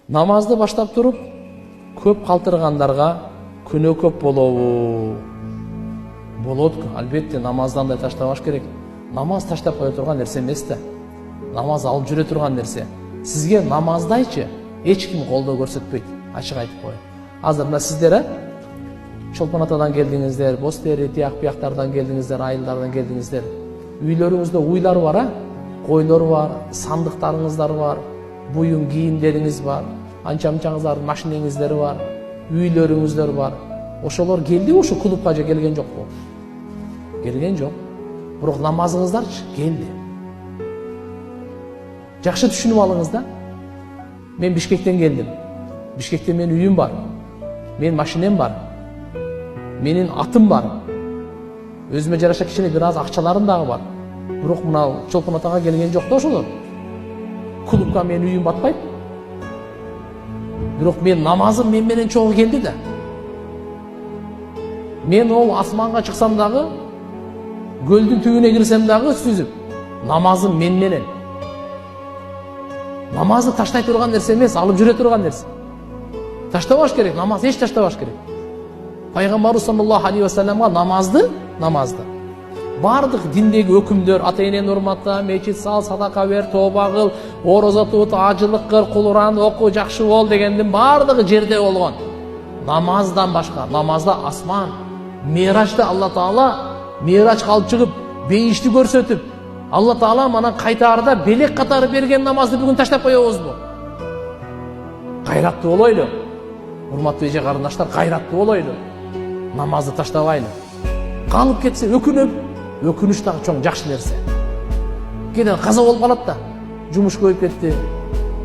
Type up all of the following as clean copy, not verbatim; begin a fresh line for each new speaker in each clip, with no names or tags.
Намазды баштап туруп, көп калтыргандарга күнөө көп болобу? Болот, албетте, намаздан да таштабаш керек. Намаз таштап кое турган нерсе эмес да. Намаз алып жүрө турган нерсе. Сизге намаздайчы эч ким колдоо көрсөтпөйт, ачык айтып коеюн. Азыр мына сиздер Чолпон Атадан келдиңиздер, Бостери, тияк бияктардан келдиңиздер, айылдардан келдиңиздер. Үйлөрүңүздө уйлар бар, койлор бар, сандыктарыңыздар бар, буюн кийимдериңиз бар, анча-мынчаңыздардын машинеңиздер бар, үйлөрүңүздөр бар. Ошолор келди ошо клубка же келген жокпу? Келген жок. Бирок намазыңыздарчы келди. Жакшы түшүнүп алыңыз да. Мен Бишкектен келдим. Бишкекте менин үйүм бар. Менин машинем бар. Менин атым бар. Өзүмө жараша кичине бир аз акчаларым дагы бар. Бирок мына Чолпон Атага келген жок да ошолор. Клубка менин үйүм батпайт. Бирок мен намазым мен менен чогуу келди да. Мен ол асманга чыксам дагы, көлдүн түбүнө кирсем дагы сүзүп, намазым мен менен. Намазды таштай турган нерсе эмес, алып жүрө турган нерсе. Таштабаш керек, намаз эч таштабаш керек. Пайгамбарыбыз саллаллаху алейхи ва салламга намазды. Бардык диндеги өкүмдөр, ата-энени урматта, мечит сал, садака бер, тооба кыл, орозо тут, ажылык кыл, Куран оку, жакшы бол дегендин бардыгы жерде болгон. Намаздан башка, намазда асман, Мирачта Алла Таала Мирачка алып чыгып, бейишти көрсөтүп, Алла Таала манан кайтаарда белек катары берген намазды бүгүн таштап коебузбу? Кайраттуу болойлу. Урматтуу эже карындаштар, кайраттуу болойлу. Намазды таштабайлы. Калып кетсе өкүнүч дагы чоң жакшы нерсе. Кээде каза болуп калат да. Жумуш көбөйүп кетти,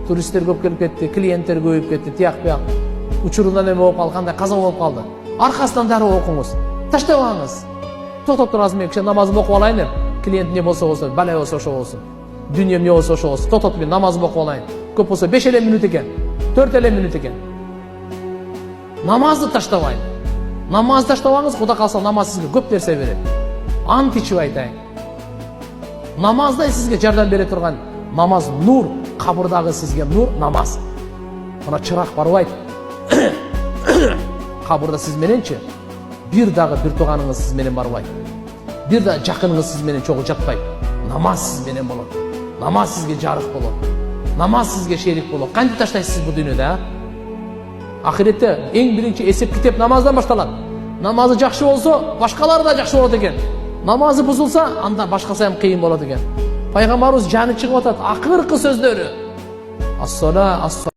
туристтер көп келип кетти, клиенттер көбөйүп кетти, тияк бияк. Учурунда неме болуп калгандай каза болуп калды. Аркасынан дароо окуңуз. Таштабаңыз. Токтоп турасыз, мен кичине намазымды окуп алайын деп. Клиент не болсо болсун, бала болсо ошо болсун. Дүнием не болсо ошо болсун. Токтоп мен намазымды окуп алайын. Көп болсо 5 мүнөт экен, 4 мүнөт экен. Намазды таштабайын. Намаз таштабаңыз, Кудай калса намаз сизге көп нерсе берет. Ант ичип айтайын. Намаздай сизге жардам бере турган намаз нур, кабырдагы сизге нур намаз. Мына чырак барбайт. Кабырда сиз мененчи бир дагы бир тууганыңыз сиз менен барбайт. Бир да жакыныңыз сиз менен чогуу жатпайт. Намаз сиз менен болот. Намаз сизге жарык болот. Намаз сизге шерик болот. Кантип таштайсыз сиз бу дүйнөдө? Ахиретте эң биринчи эсеп китеп намаздан башталат. Намазы жакшы болсо, башкалары да жакшы болот экен. Намазы бузулса, анда башкасы ham кыйын болот экен. Пайгамбарыбыз жаны чыгып атат, акыркы сөздөрү.